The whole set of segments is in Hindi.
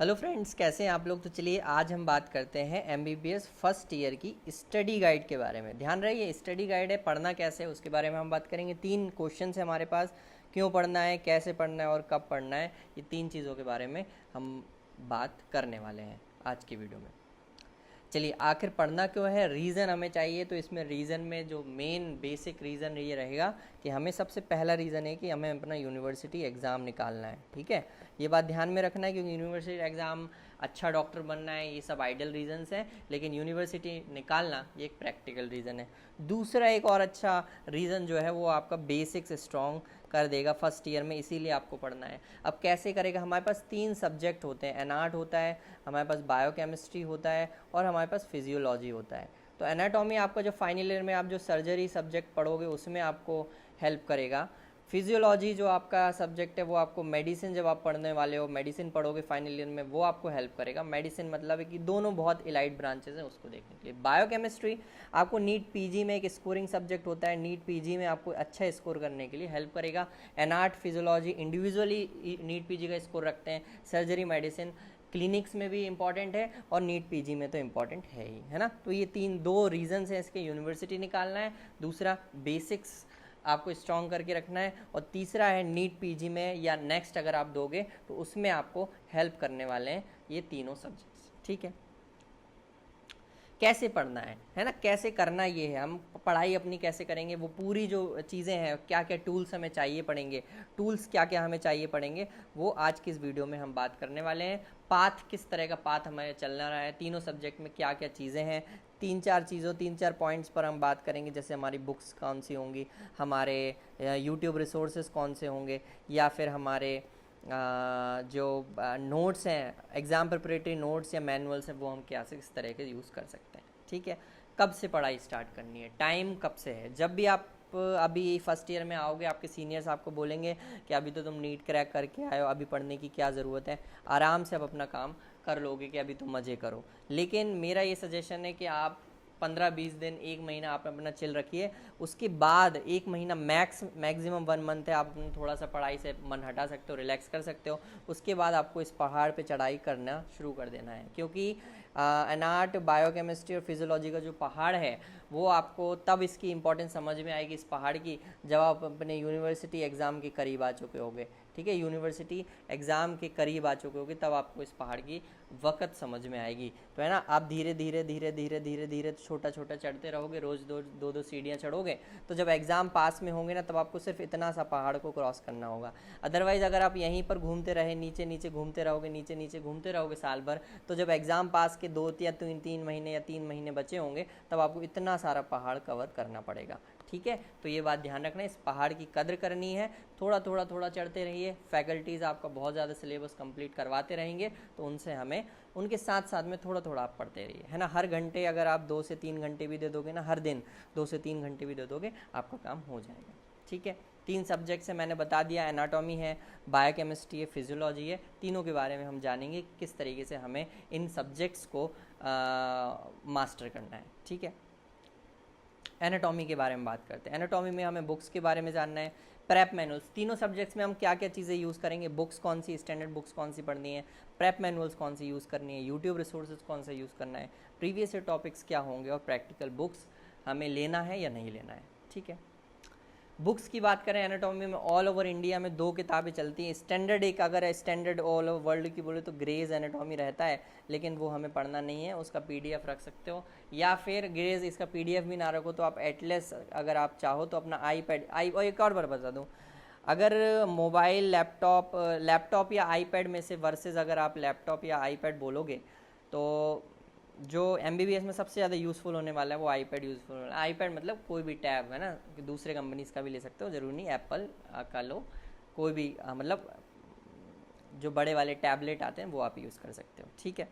हेलो फ्रेंड्स, कैसे हैं आप लोग। तो चलिए आज हम बात करते हैं एमबीबीएस फर्स्ट ईयर की स्टडी गाइड के बारे में। ध्यान रहिए, स्टडी गाइड है, पढ़ना कैसे है उसके बारे में हम बात करेंगे। 3 क्वेश्चन है हमारे पास, क्यों पढ़ना है, कैसे पढ़ना है और कब पढ़ना है। ये 3 चीज़ों के बारे में हम बात करने वाले हैं आज की वीडियो में। चलिए, आखिर पढ़ना क्यों है, रीज़न हमें चाहिए। तो इसमें रीज़न में जो मेन बेसिक रीज़न ये रहेगा कि हमें सबसे पहला रीज़न है कि हमें अपना यूनिवर्सिटी एग्ज़ाम निकालना है। ठीक है, ये बात ध्यान में रखना है, क्योंकि यूनिवर्सिटी एग्ज़ाम, अच्छा डॉक्टर बनना है, ये सब आइडियल रीजंस हैं, लेकिन यूनिवर्सिटी निकालना ये एक प्रैक्टिकल रीज़न है। दूसरा एक और अच्छा रीज़न जो है वो आपका बेसिक्स स्ट्रॉन्ग कर देगा फर्स्ट ईयर में, इसीलिए आपको पढ़ना है। अब कैसे करेगा, हमारे पास 3 सब्जेक्ट होते हैं, एनाट होता है, हमारे पास बायोकेमिस्ट्री होता है और हमारे पास फिजियोलॉजी होता है। तो एनाटॉमी आपका जो फाइनल ईयर में आप जो सर्जरी सब्जेक्ट पढ़ोगे उसमें आपको हेल्प करेगा। फिजियोलॉजी जो आपका सब्जेक्ट है वो आपको मेडिसिन, जब आप पढ़ने वाले हो मेडिसिन पढ़ोगे फाइनल ईयर में, वो आपको हेल्प करेगा। मेडिसिन मतलब है कि दोनों बहुत इलाइट ब्रांचेस हैं, उसको देखने के लिए। बायोकेमिस्ट्री आपको नीट पीजी में एक स्कोरिंग सब्जेक्ट होता है, नीट पीजी में आपको अच्छा स्कोर करने के लिए हेल्प करेगा। Anat physiology individually NEET PG का स्कोर रखते हैं, सर्जरी मेडिसिन क्लिनिक्स में भी इम्पॉर्टेंट है और नीट पीजी में तो इम्पॉर्टेंट है ही, है ना। तो ये 2 रीजंस हैं इसके, यूनिवर्सिटी निकालना है, दूसरा बेसिक्स आपको स्ट्रॉन्ग करके रखना है, और तीसरा है नीट पीजी में या नेक्स्ट अगर आप दोगे तो उसमें आपको हेल्प करने वाले हैं ये तीनों सब्जेक्ट्स। ठीक है, कैसे पढ़ना है ना, कैसे करना ये है, हम पढ़ाई अपनी कैसे करेंगे, वो पूरी जो चीज़ें हैं, क्या क्या टूल्स हमें चाहिए पड़ेंगे, टूल्स क्या क्या हमें चाहिए पड़ेंगे, वो आज की इस वीडियो में हम बात करने वाले हैं। पाथ, किस तरह का पाथ हमें चलना रहा है, तीनों सब्जेक्ट में क्या क्या चीज़ें हैं, 3-4 पॉइंट्स पर हम बात करेंगे। जैसे हमारी बुक्स कौन सी होंगी, हमारे यूट्यूब रिसोर्सेज कौन से होंगे, या फिर हमारे जो नोट्स हैं, एग्ज़ाम प्रिपरेटरी नोट्स या मैनुअल्स हैं, वो हम क्या से किस तरह के यूज़ कर सकते हैं। ठीक है, कब से पढ़ाई स्टार्ट करनी है, टाइम कब से है। जब भी आप अभी फर्स्ट ईयर में आओगे, आपके सीनियर्स आपको बोलेंगे कि अभी तो तुम नीट क्रैक करके आए हो, अभी पढ़ने की क्या ज़रूरत है, आराम से आप अपना काम कर लोगे कि अभी तुम मज़े करो। लेकिन मेरा ये सजेशन है कि आप 15-20 दिन, 1 महीना आप अपना चिल रखिए। उसके बाद 1 महीना मैक्सिमम 1 मंथ है, आप अपना थोड़ा सा पढ़ाई से मन हटा सकते हो, रिलैक्स कर सकते हो। उसके बाद आपको इस पहाड़ पे चढ़ाई करना शुरू कर देना है, क्योंकि एनाट, बायोकेमिस्ट्री और फिजियोलॉजी का जो पहाड़ है वो आपको तब इसकी इंपॉर्टेंस समझ में आएगी इस पहाड़ की, जब आप अपने यूनिवर्सिटी एग्ज़ाम के करीब आ चुके होगे। ठीक है, यूनिवर्सिटी एग्ज़ाम के करीब आ चुके होगे, तब आपको इस पहाड़ की वक़्त समझ में आएगी। तो है ना, आप धीरे धीरे धीरे धीरे धीरे धीरे छोटा छोटा चढ़ते रहोगे, रोज़ दो सीढ़ियाँ चढ़ोगे, तो जब एग्ज़ाम पास में होंगे ना, तब आपको सिर्फ इतना सा पहाड़ को क्रॉस करना होगा। अदरवाइज़ अगर आप यहीं पर घूमते रहे, नीचे नीचे घूमते रहोगे, नीचे नीचे घूमते रहोगे साल भर, तो जब एग्ज़ाम पास के 2 या 3 महीने या 3 महीने बचे होंगे, तब आपको इतना सारा पहाड़ कवर करना पड़ेगा। ठीक है, तो ये बात ध्यान रखना है, इस पहाड़ की कद्र करनी है। थोड़ा चढ़ते रहिए, फैकल्टीज़ आपका बहुत ज़्यादा सिलेबस कंप्लीट करवाते रहेंगे, तो उनसे हमें, उनके साथ साथ में थोड़ा आप पढ़ते रहिए, है ना। हर घंटे अगर आप 2 से 3 घंटे भी दे दोगे ना, हर दिन 2 से 3 घंटे भी दे दोगे, आपका काम हो जाएगा। ठीक है, 3 सब्जेक्ट्स है, मैंने बता दिया, एनाटॉमी है, बायोकेमिस्ट्री है, फिजियोलॉजी है। तीनों के बारे में हम जानेंगे किस तरीके से हमें इन सब्जेक्ट्स को मास्टर करना है। ठीक है, एनाटॉमी के बारे में बात करते हैं। एनाटॉमी में हमें बुक्स के बारे में जानना है, प्रेप मैनुअल्स, तीनों सब्जेक्ट्स में हम क्या क्या चीज़ें यूज़ करेंगे, बुक्स कौन सी, स्टैंडर्ड बुक्स कौन सी पढ़नी है, प्रेप मैनुअल्स कौन सी यूज़ करनी है, यूट्यूब रिसोर्सेज कौन सा यूज़ करना है, प्रीवियस ईयर टॉपिक्स क्या होंगे, और प्रैक्टिकल बुक्स हमें लेना है या नहीं लेना है। ठीक है, बुक्स की बात करें एनाटॉमी में, ऑल ओवर इंडिया में 2 किताबें चलती हैं। स्टैंडर्ड एक, अगर स्टैंडर्ड ऑल ओवर वर्ल्ड की बोले तो ग्रेज एनाटॉमी रहता है, लेकिन वो हमें पढ़ना नहीं है, उसका पीडीएफ रख सकते हो, या फिर ग्रेज इसका पीडीएफ भी ना रखो तो आप एटलस, अगर आप चाहो तो अपना और एक और बार बता दूँ, अगर मोबाइल, लैपटॉप या आईपैड में से वर्सेस अगर आप लैपटॉप या आईपैड बोलोगे, तो जो एमबीबीएस में सबसे ज़्यादा यूज़फुल होने वाला है वो आईपैड यूज़फुल होने वाला है। आईपैड मतलब कोई भी टैब, है ना, कि दूसरे कंपनीज़ का भी ले सकते हो, ज़रूरी नहीं एप्पल का लो, कोई भी मतलब जो बड़े वाले टैबलेट आते हैं वो आप यूज़ कर सकते हो। ठीक है,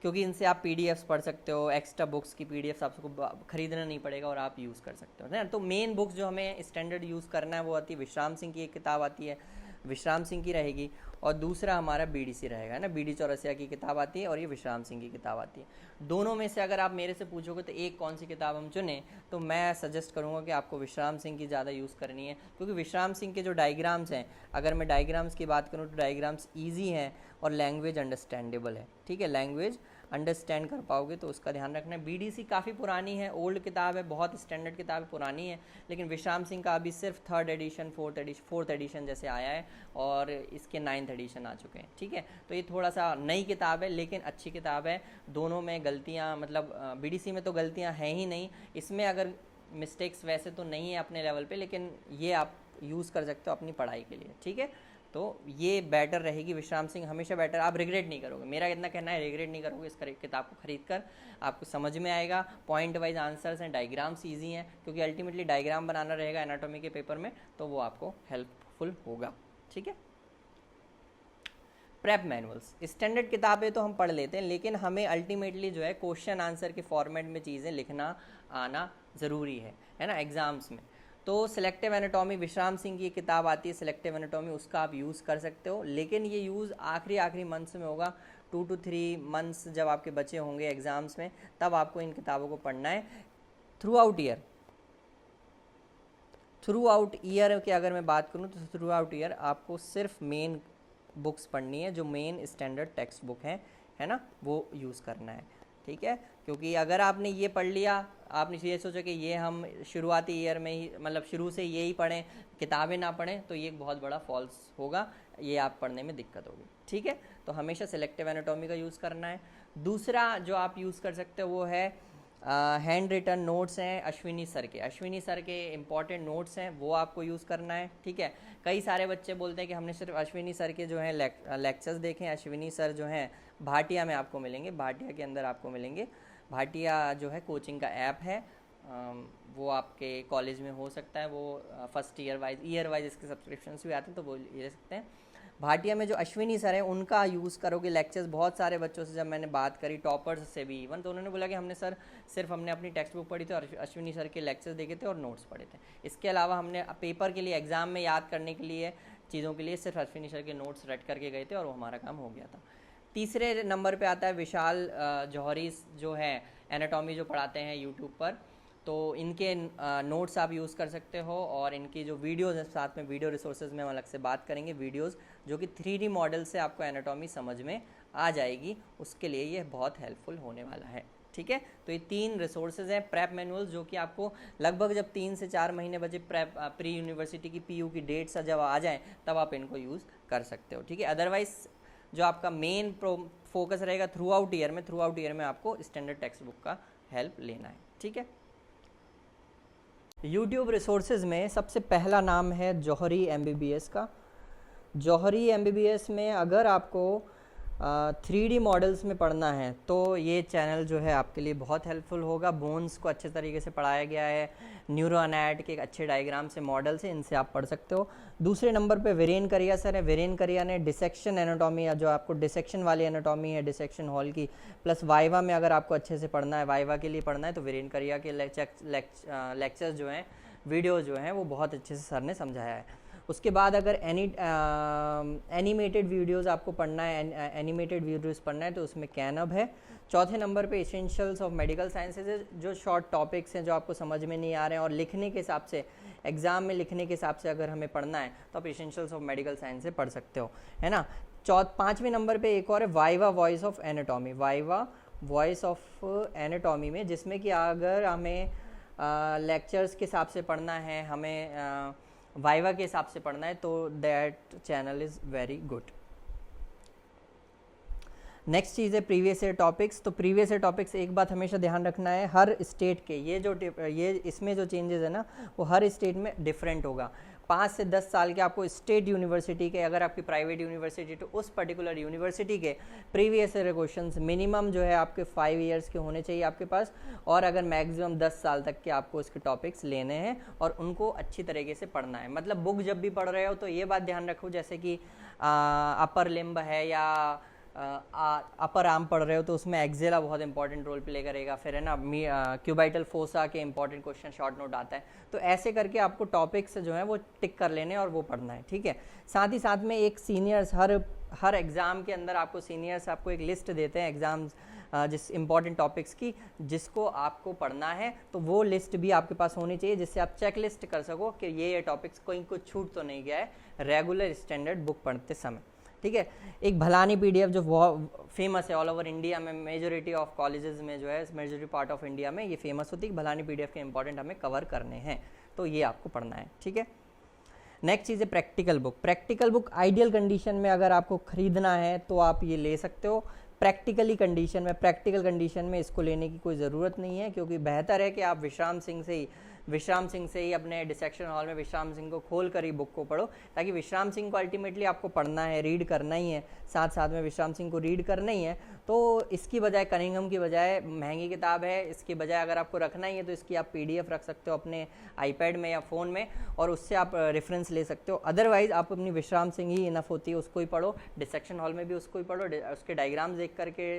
क्योंकि इनसे आप पीडीएफ्स पढ़ सकते हो, एक्स्ट्रा बुक्स की पीडीएफ्स आपको खरीदना नहीं पड़ेगा और आप यूज़ कर सकते हो, है ना। तो मेन बुक्स जो हमें स्टैंडर्ड यूज़ करना है वो आती है, विश्राम सिंह की एक किताब आती है, विश्राम सिंह की रहेगी, और दूसरा हमारा बीडीसी रहेगा ना, बीडी चौरसिया की किताब आती है और ये विश्राम सिंह की किताब आती है। दोनों में से अगर आप मेरे से पूछोगे तो एक कौन सी किताब हम चुनें, तो मैं सजेस्ट करूँगा कि आपको विश्राम सिंह की ज़्यादा यूज़ करनी है, क्योंकि विश्राम सिंह के जो डायग्राम्स हैं, अगर मैं डायग्राम्स की बात करूँ तो डायग्राम्स ईजी हैं और लैंग्वेज अंडरस्टैंडेबल है। ठीक है, लैंग्वेज अंडरस्टैंड कर पाओगे, तो उसका ध्यान रखना है। बीडीसी काफ़ी पुरानी है, ओल्ड किताब है, बहुत स्टैंडर्ड किताब है, पुरानी है, लेकिन विश्राम सिंह का अभी सिर्फ 3rd एडिशन 4th एडिशन जैसे आया है, और इसके 9th एडिशन आ चुके हैं। ठीक है, तो ये थोड़ा सा नई किताब है लेकिन अच्छी किताब है। दोनों में गलतियाँ, मतलब बीडीसी में तो गलतियाँ हैं ही नहीं, इसमें अगर मिस्टेक्स वैसे तो नहीं है अपने लेवल पे, लेकिन ये आप यूज़ कर सकते हो अपनी पढ़ाई के लिए। ठीक है, तो ये बेटर रहेगी, विश्राम सिंह हमेशा बेटर, आप रिग्रेट नहीं करोगे, मेरा कितना कहना है, रिग्रेट नहीं करोगे इस किताब को खरीद कर, आपको समझ में आएगा। पॉइंट वाइज आंसर्स हैं, डायग्राम्स ईजी हैं, क्योंकि अल्टीमेटली डायग्राम बनाना रहेगा एनाटॉमी के पेपर में, तो वो आपको हेल्पफुल होगा। ठीक है, प्रेप मैनुअल्स, स्टैंडर्ड किताबें तो हम पढ़ लेते हैं, लेकिन हमें अल्टीमेटली जो है क्वेश्चन आंसर के फॉर्मेट में चीज़ें लिखना आना ज़रूरी है ना, एग्जाम्स में। तो सिलेक्टिव एनाटॉमी, विश्राम सिंह की किताब आती है सिलेक्टिव एनाटॉमी, उसका आप यूज़ कर सकते हो, लेकिन ये यूज़ आखिरी मंथ्स में होगा, 2 to 3 मंथ्स जब आपके बचे होंगे एग्ज़ाम्स में, तब आपको इन किताबों को पढ़ना है। थ्रू आउट ईयर की अगर मैं बात करूँ तो थ्रू आउट ईयर आपको सिर्फ मेन बुक्स पढ़नी है, जो मेन स्टैंडर्ड टेक्स्ट बुक है ना, वो यूज़ करना है। ठीक है, क्योंकि अगर आपने ये पढ़ लिया, आपने ये सोचा कि ये हम शुरुआती ईयर में ही, मतलब शुरू से ये ही पढ़ें, किताबें ना पढ़ें, तो ये एक बहुत बड़ा फॉल्स होगा, ये आप पढ़ने में दिक्कत होगी। ठीक है, तो हमेशा सिलेक्टिव एनाटॉमी का यूज़ करना है। दूसरा जो आप यूज़ कर सकते हो वो है हैंड रिटन नोट्स हैं अश्विनी सर के इंपॉर्टेंट नोट्स हैं, वो आपको यूज़ करना है। ठीक है, कई सारे बच्चे बोलते हैं कि हमने सिर्फ अश्विनी सर के जो हैं लेक्चर्स देखें। अश्विनी सर जो हैं भाटिया में आपको मिलेंगे, भाटिया के अंदर आपको मिलेंगे। भाटिया जो है कोचिंग का ऐप है, वो आपके कॉलेज में हो सकता है, वो फर्स्ट ईयर वाइज इसके सब्सक्रिप्शंस भी आते हैं, तो वो ले सकते हैं। भाटिया में जो अश्विनी सर हैं उनका यूज़ करोगे लेक्चर्स। बहुत सारे बच्चों से जब मैंने बात करी, टॉपर्स से भी इवन, तो उन्होंने बोला कि हमने सर सिर्फ हमने अपनी टेक्स्ट बुक पढ़ी थी और अश्विनी सर के लेक्चर्स देखे थे और नोट्स पढ़े थे। इसके अलावा हमने पेपर के लिए, एग्ज़ाम में याद करने के लिए, चीज़ों के लिए सिर्फ अश्विनी सर के नोट्स रट करके गए थे और वो हमारा काम हो गया था। तीसरे नंबर पे आता है विशाल जौहरी, जो है एनाटॉमी जो पढ़ाते हैं यूट्यूब पर, तो इनके नोट्स आप यूज़ कर सकते हो, और इनकी जो वीडियोज़ हैं, साथ में वीडियो रिसोर्सेज में हम अलग से बात करेंगे, वीडियोज़ जो कि 3D मॉडल से आपको एनाटॉमी समझ में आ जाएगी, उसके लिए ये बहुत हेल्पफुल होने वाला है। ठीक है, तो ये 3 रिसोर्सेज हैं प्रेप मैनुअल, जो कि आपको लगभग जब 3 से 4 महीने बचे प्री यूनिवर्सिटी की PU की डेट्स जब आ जाएँ, तब आप इनको यूज़ कर सकते हो। ठीक है, अदरवाइज जो आपका मेन फोकस रहेगा थ्रू आउट ईयर में आपको स्टैंडर्ड टेक्स्ट बुक का हेल्प लेना है। ठीक है, यूट्यूब रिसोर्सेज में सबसे पहला नाम है जौहरी MBBS का। जौहरी MBBS में अगर आपको 3D मॉडल्स में पढ़ना है तो ये चैनल जो है आपके लिए बहुत हेल्पफुल होगा। बोन्स को अच्छे तरीके से पढ़ाया गया है, न्यूरो एनाट के अच्छे डायग्राम से, मॉडल से, इनसे आप पढ़ सकते हो। दूसरे नंबर पे वीरेन करिया सर है। वीरेन करिया ने डिसेक्शन एनाटॉमी, जो आपको डिसेक्शन वाली एनाटॉमी है डिसेक्शन हॉल की, प्लस वाइवा में अगर आपको अच्छे से पढ़ना है, वाइवा के लिए पढ़ना है, तो वीरेन करिया के लेक्चर्स जो हैं, वीडियोज़ जो हैं, वो बहुत अच्छे से सर ने समझाया है। उसके बाद अगर एनिमेटेड वीडियोज़ आपको पढ़ना है, एनिमेटेड वीडियोज़ पढ़ना है, तो उसमें कैनब है। चौथे नंबर पे एसेंशियल्स ऑफ मेडिकल साइंसेज है, जो शॉर्ट टॉपिक्स हैं जो आपको समझ में नहीं आ रहे हैं और लिखने के हिसाब से, एग्ज़ाम में लिखने के हिसाब से अगर हमें पढ़ना है तो आप एसेंशियल्स ऑफ मेडिकल साइंस से पढ़ सकते हो, है ना। पाँचवें नंबर पे एक और है viva voice of anatomy, viva voice of anatomy में, जिसमें कि अगर हमें लेक्चर्स के हिसाब से पढ़ना है, हमें वाइवा के हिसाब से पढ़ना है, तो that channel is very good. Next चीज़ है प्रीवियस ईयर टॉपिक्स। तो प्रीवियस ईयर टॉपिक्स एक बात हमेशा ध्यान रखना है, हर स्टेट के ये इसमें जो चेंजेस है ना, वो हर स्टेट में डिफरेंट होगा। 5 से 10 साल के आपको स्टेट यूनिवर्सिटी के, अगर आपकी प्राइवेट यूनिवर्सिटी, तो उस पर्टिकुलर यूनिवर्सिटी के प्रीवियस ईयर क्वेश्चंस मिनिमम जो है आपके 5 ईयर्स के होने चाहिए आपके पास, और अगर मैक्सिमम 10 साल तक के आपको इसके टॉपिक्स लेने हैं और उनको अच्छी तरीके से पढ़ना है। मतलब बुक जब भी पढ़ रहे हो तो ये बात ध्यान रखो, जैसे कि अपर लिम्ब है या अपर आर्म पढ़ रहे हो तो उसमें एक्सेला बहुत इंपॉर्टेंट रोल प्ले करेगा, फिर है ना क्यूबाइटल फोसा के इंपॉर्टेंट क्वेश्चन शॉर्ट नोट आता है। तो ऐसे करके आपको टॉपिक्स जो है वो टिक कर लेने और वो पढ़ना है, ठीक है। साथ ही साथ में एक सीनियर्स हर एग्ज़ाम के अंदर आपको सीनियर्स आपको एक लिस्ट देते हैं एग्ज़ाम्स जिस इंपॉर्टेंट टॉपिक्स की जिसको आपको पढ़ना है, तो वो लिस्ट भी आपके पास होनी चाहिए जिससे आप चेक लिस्ट कर सको कि ये टॉपिक्स कोई कुछ छूट तो नहीं गया है रेगुलर स्टैंडर्ड बुक पढ़ते समय, ठीक है। एक भलानी पीडीएफ जो बहुत फेमस है ऑल ओवर इंडिया में, मेजोरिटी ऑफ कॉलेजेस में जो है, मेजोरिटी पार्ट ऑफ इंडिया में ये फेमस होती है। भलानी पीडीएफ के इंपॉर्टेंट हमें कवर करने हैं, तो ये आपको पढ़ना है, ठीक है। नेक्स्ट चीज़ है practical book. Practical book ideal condition में अगर आपको खरीदना है तो आप ये ले सकते हो। प्रैक्टिकल कंडीशन में इसको लेने की कोई ज़रूरत नहीं है, क्योंकि बेहतर है कि आप विश्राम सिंह से ही अपने डिसेक्शन हॉल में विश्राम सिंह को खोल कर ही बुक को पढ़ो, ताकि विश्राम सिंह को अल्टीमेटली आपको पढ़ना है, रीड करना ही है, साथ साथ में विश्राम सिंह को रीड करना ही है। तो इसकी बजाय कनिंघम की बजाय महंगी किताब है, इसकी बजाय अगर आपको रखना ही है तो इसकी आप पीडीएफ रख सकते हो अपने आईपैड में या फ़ोन में और उससे आप रेफरेंस ले सकते हो। अदरवाइज आप अपनी विश्राम सिंह ही इनफ होती है, उसको ही पढ़ो, डिसेक्शन हॉल में भी उसको ही पढ़ो, उसके डायग्राम्स देख करके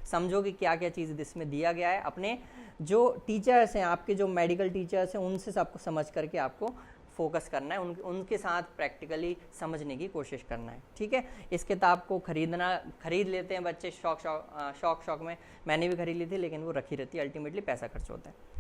समझो कि क्या क्या चीज़ इसमें दिया गया है। अपने जो टीचर्स हैं, आपके जो मेडिकल टीचर्स हैं, उनसे सबको समझ करके आपको फोकस करना है, उनके साथ प्रैक्टिकली समझने की कोशिश करना है, ठीक है। इस किताब को खरीद लेते हैं बच्चे शौक में, मैंने भी खरीद ली थी, लेकिन वो रखी रहती है, अल्टीमेटली पैसा खर्च होता है।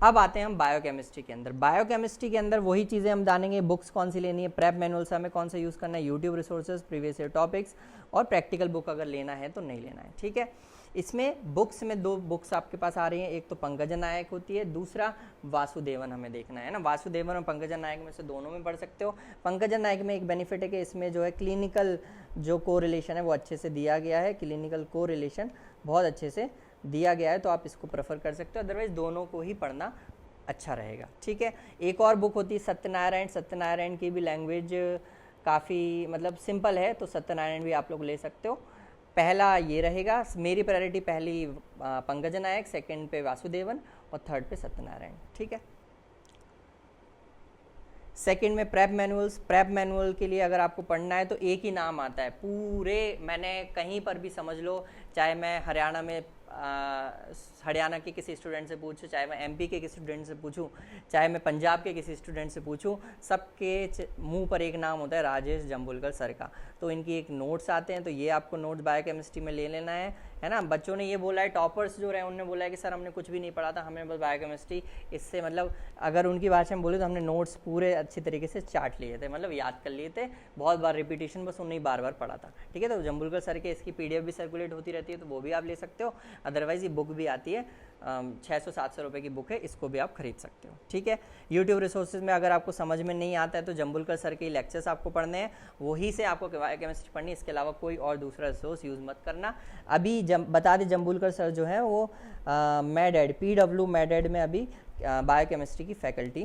अब आते हैं हम बायोकेमिस्ट्री के अंदर। बायोकेमिस्ट्री के अंदर वही चीज़ें हम जानेंगे, बुक्स कौन सी लेनी है, प्रेप मैनुअल से हमें कौन सा यूज़ करना है, YouTube resources, previous year topics और प्रैक्टिकल बुक अगर लेना है तो नहीं लेना है, ठीक है। इसमें बुक्स में 2 बुक्स आपके पास आ रही हैं, एक तो पंकजन नायक होती है, दूसरा वासुदेवन हमें देखना है ना। वासुदेवन और पंकजन नायक में से दोनों में पढ़ सकते हो। पंकजन नायक में एक बेनिफिट है कि इसमें जो है क्लिनिकल जो कोरिलेशन है वो अच्छे से दिया गया है, क्लिनिकल कोरिलेशन बहुत अच्छे से दिया गया है, तो आप इसको प्रेफर कर सकते हो। अदरवाइज दोनों को ही पढ़ना अच्छा रहेगा, ठीक है। एक और बुक होती है सत्यनारायण की भी लैंग्वेज काफ़ी मतलब सिंपल है, तो सत्यनारायण भी आप लोग ले सकते हो। पहला ये रहेगा, मेरी प्रायोरिटी पहली पंकजन नायक, सेकंड पे वासुदेवन और थर्ड पे सत्यनारायण, ठीक है। सेकंड में प्रेप मैनुअल के लिए अगर आपको पढ़ना है तो एक ही नाम आता है पूरे, मैंने कहीं पर भी समझ लो, चाहे मैं हरियाणा के किसी स्टूडेंट से पूछूं, चाहे मैं एमपी के किसी स्टूडेंट से पूछूं, चाहे मैं पंजाब के किसी स्टूडेंट से पूछूं, सबके मुंह पर एक नाम होता है राजेश जम्बुलकर सर का। तो इनकी एक नोट्स आते हैं, तो ये आपको नोट्स बायोकेमिस्ट्री में ले लेना है ना। बच्चों ने ये बोला है, टॉपर्स जो रहे उन्होंने बोला है कि सर हमने कुछ भी नहीं पढ़ा था, हमें बस बायोकेमिस्ट्री, इससे मतलब अगर उनकी भाषा में बोले तो हमने नोट्स पूरे अच्छी तरीके से चाट लिए थे, मतलब याद कर लिए थे, बहुत बार रिपीटेशन बस उन्हें बार पढ़ा था, ठीक है। तो जम्बुलकर सर के इसकी पीडीएफ भी सर्कुलेट होती रहती है, तो वो भी आप ले सकते हो। अदरवाइज ये बुक भी आती है, 600-700 रुपये की बुक है, इसको भी आप खरीद सकते हो, ठीक है। यूट्यूब रिसोर्सेज में अगर आपको समझ में नहीं आता है तो जम्बुलकर सर के लेक्चर्स आपको पढ़ने हैं, वही से आपको बायोकेमिस्ट्री पढ़नी, इसके अलावा कोई और दूसरा रिसोर्स यूज़ मत करना। अभी बता दें जम्बुलकर सर जो है वो PW मेडेड में अभी बायोकेमिस्ट्री की फैकल्टी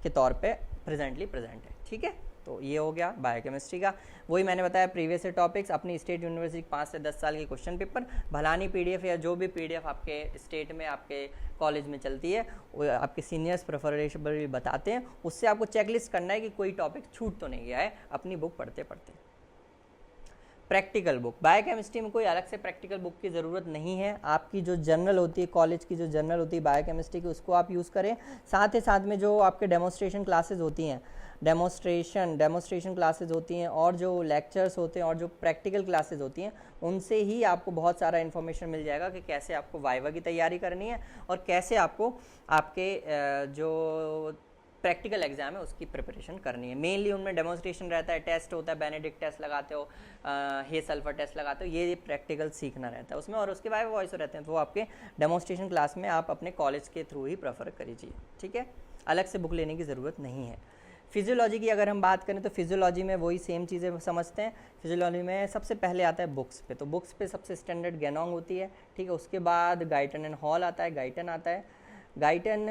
के तौर पे प्रेजेंट है, ठीक है। तो ये हो गया बायोकेमिस्ट्री का। वही मैंने बताया प्रीवियस ईयर टॉपिक्स, अपनी स्टेट यूनिवर्सिटी 5 से 10 साल के क्वेश्चन पेपर, भलानी पीडीएफ या जो भी पीडीएफ आपके स्टेट में आपके कॉलेज में चलती है वो आपके सीनियर्स प्रेफरेबल बताते हैं, उससे आपको चेकलिस्ट करना है कि कोई टॉपिक छूट तो नहीं गया है अपनी बुक पढ़ते पढ़ते। प्रैक्टिकल बुक, बायोकेमिस्ट्री में कोई अलग से प्रैक्टिकल बुक की ज़रूरत नहीं है, आपकी जो जर्नल होती है कॉलेज की, जो जर्नल होती है बायोकेमिस्ट्री की, उसको आप यूज़ करें। साथ ही साथ में जो आपके डेमोस्ट्रेशन क्लासेस होती हैं, डेमोस्ट्रेशन क्लासेस होती हैं और जो लेक्चर्स होते हैं और जो प्रैक्टिकल क्लासेस होती हैं, उनसे ही आपको बहुत सारा इन्फॉर्मेशन मिल जाएगा कि कैसे आपको वाइवा की तैयारी करनी है और कैसे आपको आपके जो प्रैक्टिकल एग्जाम है उसकी प्रिपरेशन करनी है। मेनली उनमें डेमोन्स्ट्रेशन रहता है, टेस्ट होता है, बेनेडिक्ट टेस्ट लगाते हो, हे सल्फर टेस्ट लगाते हो, ये प्रैक्टिकल सीखना रहता है उसमें, और उसके बाद वॉइस रहते हैं, तो वो आपके डेमोन्स्ट्रेशन क्लास में आप अपने कॉलेज के थ्रू ही प्रेफर करिए, ठीक है। अलग से बुक लेने की ज़रूरत नहीं है। फिजियोलॉजी की अगर हम बात करें तो फिजियोलॉजी में वही सेम चीज़ें समझते हैं। फिजियोलॉजी में सबसे पहले आता है बुक्स पे, तो बुक्स पे सबसे स्टैंडर्ड गैनोंग होती है, ठीक है। उसके बाद गाइटन एंड हॉल आता है, गाइटन आता है। गाइटन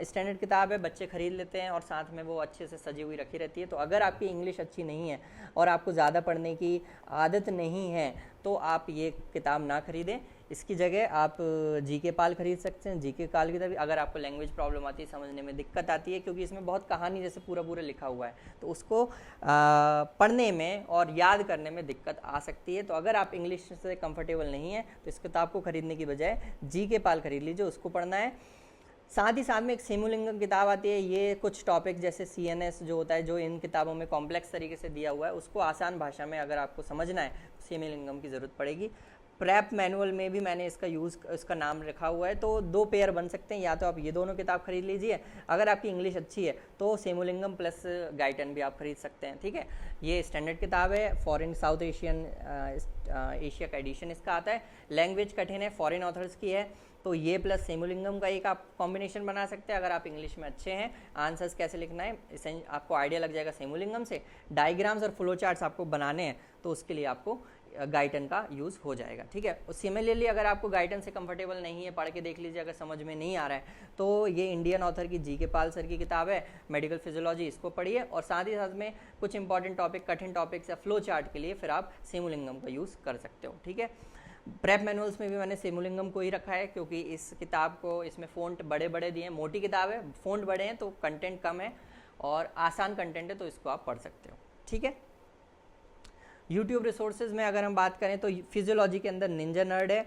स्टैंडर्ड किताब है, बच्चे खरीद लेते हैं और साथ में वो अच्छे से सजी हुई रखी रहती है। तो अगर आपकी इंग्लिश अच्छी नहीं है और आपको ज़्यादा पढ़ने की आदत नहीं है तो आप ये किताब ना खरीदें। इसकी जगह आप जीके पाल खरीद सकते हैं। जीके पाल की तरफ अगर आपको लैंग्वेज प्रॉब्लम आती है, समझने में दिक्कत आती है, क्योंकि इसमें बहुत कहानी जैसे पूरा पूरा लिखा हुआ है, तो उसको पढ़ने में और याद करने में दिक्कत आ सकती है। तो अगर आप इंग्लिश से कंफर्टेबल नहीं है तो इस किताब को खरीदने की बजाय जीके पाल खरीद लीजिए, उसको पढ़ना है। साथ ही साथ में एक सिमुलिंगम किताब आती है। ये कुछ टॉपिक जैसे CNS जो होता है, जो इन किताबों में कॉम्प्लेक्स तरीके से दिया हुआ है, उसको आसान भाषा में अगर आपको समझना है तो सिमुलिंगम की ज़रूरत पड़ेगी। प्रेप मैनुअल में भी मैंने इसका नाम रखा हुआ है। तो 2 पेयर बन सकते हैं, या तो आप ये दोनों किताब खरीद लीजिए। अगर आपकी इंग्लिश अच्छी है तो सिमुलिंगम प्लस गाइटन भी आप खरीद सकते हैं, ठीक है। ये स्टैंडर्ड किताब है, फॉरेन साउथ एशियन एशिया का एडिशन इसका आता है। लैंग्वेज कठिन है, फॉरेन ऑथर्स की है, तो ये प्लस सिमुलिंगम का एक आप कॉम्बिनेशन बना सकते हैं। अगर आप इंग्लिश में अच्छे हैं, आंसर्स कैसे लिखना है इसे आपको आइडिया लग जाएगा सिमुलिंगम से। डायग्राम्स और फ्लो चार्ट्स आपको बनाने हैं तो उसके लिए आपको गाइटन का यूज़ हो जाएगा, ठीक है। और सिमिलरली अगर आपको गाइटन से कंफर्टेबल नहीं है, पढ़ के देख लीजिए, अगर समझ में नहीं आ रहा है तो ये इंडियन ऑथर की जीके पाल सर की किताब है मेडिकल फिजियोलॉजी, इसको पढ़िए। और साथ ही साथ में कुछ इंपॉर्टेंट टॉपिक, कठिन टॉपिक्स या फ्लो चार्ट के लिए फिर आप सिमुलिंगम का यूज़ कर सकते हो, ठीक है। प्रेप मैनुअल्स में भी मैंने सिमुलिंगम को ही रखा है, क्योंकि इस किताब को इसमें फ़ॉन्ट बड़े बड़े दिए हैं, मोटी किताब है, फ़ॉन्ट बड़े हैं तो कंटेंट कम है और आसान कंटेंट है, तो इसको आप पढ़ सकते हो, ठीक है। यूट्यूब रिसोर्सेज में अगर हम बात करें तो फिजियोलॉजी के अंदर निंजा नर्ड है,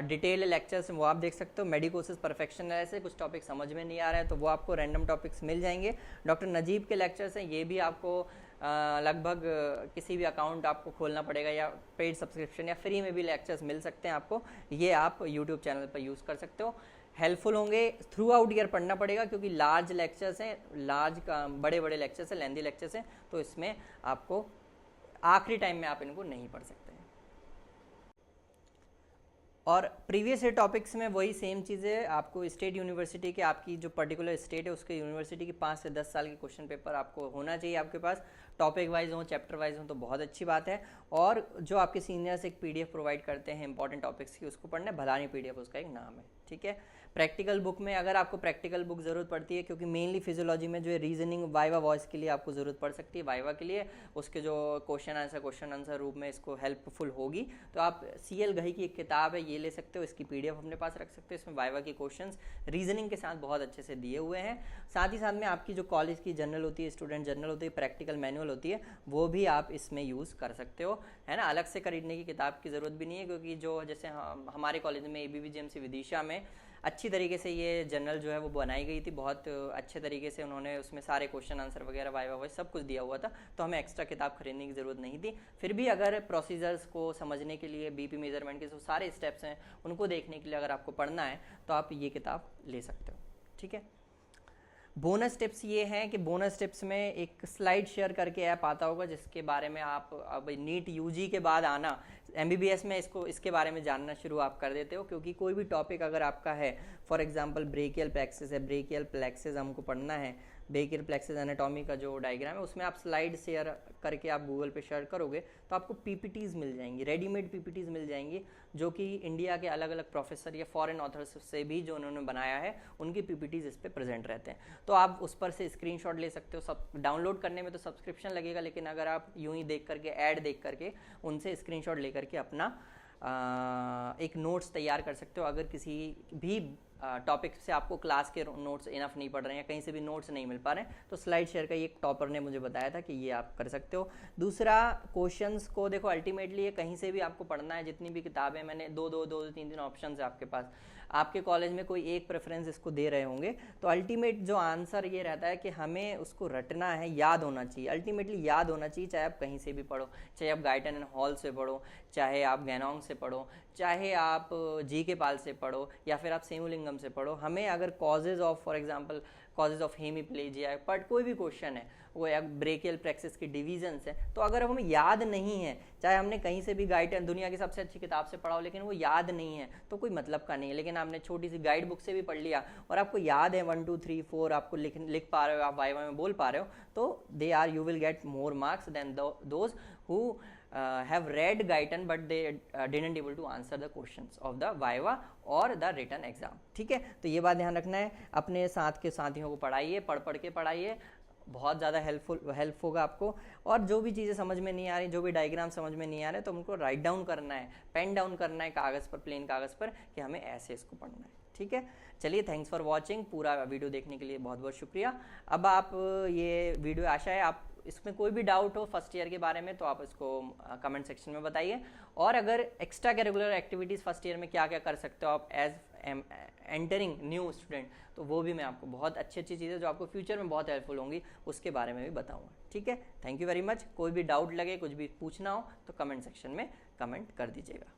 डिटेल लेक्चर्स वो आप देख सकते हो। मेडिकोसिस परफेक्शन ऐसे कुछ टॉपिक समझ में नहीं आ रहा है तो वो आपको रैंडम टॉपिक्स मिल जाएंगे। डॉक्टर नजीब के लेक्चर्स हैं, ये भी आपको लगभग किसी भी अकाउंट आपको खोलना पड़ेगा या पेड सब्सक्रिप्शन या फ्री में भी लेक्चर्स मिल सकते हैं आपको, ये आप यूट्यूब चैनल पर यूज़ कर सकते हो। हेल्पफुल होंगे, थ्रू आउट ईयर पढ़ना पड़ेगा क्योंकि लार्ज लेक्चर्स हैं, बड़े बड़े लेक्चर्स हैं, लेंदी लेक्चर्स हैं, तो इसमें आपको आखिरी टाइम में आप इनको नहीं पढ़ सकते हैं। और प्रीवियस ईयर टॉपिक्स में वही सेम चीज़ें आपको स्टेट यूनिवर्सिटी के, आपकी जो पर्टिकुलर स्टेट है उसके यूनिवर्सिटी की 5 से 10 साल के क्वेश्चन पेपर आपको होना चाहिए आपके पास, टॉपिक वाइज हो, चैप्टर वाइज हो, तो बहुत अच्छी बात है। और जो आपके सीनियर्स एक PDF प्रोवाइड करते हैं इंपॉर्टेंट टॉपिक्स की, उसको पढ़ना है, भलानी PDF उसका एक नाम है, ठीक है। प्रैक्टिकल बुक में अगर आपको प्रैक्टिकल बुक ज़रूरत पड़ती है, क्योंकि मेनली फिजियोलॉजी में जो है रीजनिंग वाइवा वॉइस के लिए आपको ज़रूरत पड़ सकती है, वाइवा के लिए उसके जो क्वेश्चन आंसर रूप में इसको हेल्पफुल होगी, तो आप CL घई की एक किताब है, ये ले सकते हो, इसकी PDF अपने पास रख सकते हो। इसमें वाइवा के क्वेश्चंस रीजनिंग के साथ बहुत अच्छे से दिए हुए हैं। साथ ही साथ में आपकी जो कॉलेज की जर्नल होती है, स्टूडेंट जर्नल होती है, प्रैक्टिकल मैनुअल होती है, वो भी आप इसमें यूज़ कर सकते हो, है ना। अलग से खरीदने की किताब की ज़रूरत भी नहीं है, क्योंकि जो जैसे हमारे कॉलेज में ABBGMC विदिशा में अच्छी तरीके से ये जर्नल जो है वो बनाई गई थी, बहुत अच्छे तरीके से उन्होंने उसमें सारे क्वेश्चन आंसर वगैरह वाइवा वॉइस सब कुछ दिया हुआ था, तो हमें एक्स्ट्रा किताब खरीदने की ज़रूरत नहीं थी। फिर भी अगर प्रोसीजर्स को समझने के लिए, BP मेजरमेंट के जो सारे स्टेप्स हैं उनको देखने के लिए अगर आपको पढ़ना है तो आप ये किताब ले सकते हो, ठीक है। बोनस टिप्स ये हैं कि बोनस टिप्स में एक स्लाइड शेयर करके ऐप आता होगा, जिसके बारे में आप अब नीट UG के बाद आना MBBS में इसके बारे में जानना शुरू आप कर देते हो, क्योंकि कोई भी टॉपिक अगर आपका है, फॉर एग्जांपल ब्रेकियल प्लेक्सिस है, ब्रेकियल प्लेक्सिस हमको पढ़ना है, ब्रेकियल प्लेक्सिस एनाटॉमी का जो डायग्राम है उसमें आप स्लाइड शेयर करके आप गूगल पे शेयर करोगे तो आपको PPTs मिल जाएंगी, रेडीमेड PPTs मिल जाएंगी, जो कि इंडिया के अलग अलग प्रोफेसर या फॉरेन ऑथर्स से भी जो उन्होंने बनाया है उनकी PPTs इस पर प्रेजेंट रहते हैं। तो आप उस पर से स्क्रीनशॉट ले सकते हो। सब डाउनलोड करने में तो सब्सक्रिप्शन लगेगा, लेकिन अगर आप यूं ही देख करके, ऐड देख करके उनसे स्क्रीनशॉट ले करके अपना एक नोट्स तैयार कर सकते हो। अगर किसी भी टॉपिक से आपको क्लास के नोट्स इनफ नहीं पढ़ रहे हैं, कहीं से भी नोट्स नहीं मिल पा रहे हैं, तो स्लाइड शेयर का एक टॉपर ने मुझे बताया था कि ये आप कर सकते हो। दूसरा, क्वेश्चंस को देखो, अल्टीमेटली ये कहीं से भी आपको पढ़ना है, जितनी भी किताबें मैंने दो तीन ऑप्शन है आपके पास, आपके कॉलेज में कोई एक प्रेफरेंस इसको दे रहे होंगे, तो अल्टीमेट जो आंसर ये रहता है कि हमें उसको रटना है, याद होना चाहिए, अल्टीमेटली याद होना चाहिए, चाहे आप कहीं से भी पढ़ो, चाहे आप गाइटन एंड हॉल से पढ़ो, चाहे आप गैनोंग से पढ़ो, चाहे आप GK पाल से पढ़ो, या फिर आप सिमुलिंगम से पढ़ो। हमें अगर causes of, for example causes of hemiplegia, but कोई भी क्वेश्चन है वो या ब्रेकियल प्लेक्सिस की डिवीजन्स है, तो अगर हमें याद नहीं है, चाहे हमने कहीं से भी गाइड, दुनिया की सबसे अच्छी किताब से पढ़ा हो, लेकिन वो याद नहीं है तो कोई मतलब का नहीं है। लेकिन आपने छोटी सी गाइड बुक से भी पढ़ लिया और आपको याद है 1 2 3 4 आपको लिख पा रहे हो, आप वाइवा में बोल पा रहे हो, तो you will get more marks than those who have read Guyton but they didn't able to answer the questions of the Viva or the written exam। ठीक है, तो ये बात ध्यान रखना है। अपने साथ के साथियों को पढ़ाइए, पढ़ के पढ़ाइए, बहुत ज़्यादा हेल्प होगा आपको। और जो भी चीज़ें समझ में नहीं आ रही, जो भी डायग्राम समझ में नहीं आ रहे, तो उनको राइट डाउन करना है, पेन डाउन करना है कागज़ पर, प्लेन कागज़ पर, कि हमें ऐसे इसको पढ़ना है। ठीक है, चलिए, थैंक्स फॉर वॉचिंग। पूरा वीडियो देखने के लिए बहुत बहुत शुक्रिया। अब आप ये वीडियो, आशा है आप इसमें कोई भी डाउट हो फर्स्ट ईयर के बारे में तो आप इसको कमेंट सेक्शन में बताइए। और अगर extra curricular activities first year में क्या क्या कर सकते हो आप एज एंटरिंग न्यू स्टूडेंट, तो वो भी मैं आपको बहुत अच्छी अच्छी चीज़ें जो आपको फ्यूचर में बहुत हेल्पफुल होंगी उसके बारे में भी बताऊंगा। ठीक है, थैंक यू वेरी मच। कोई भी डाउट लगे, कुछ भी पूछना हो तो कमेंट सेक्शन में कमेंट कर दीजिएगा।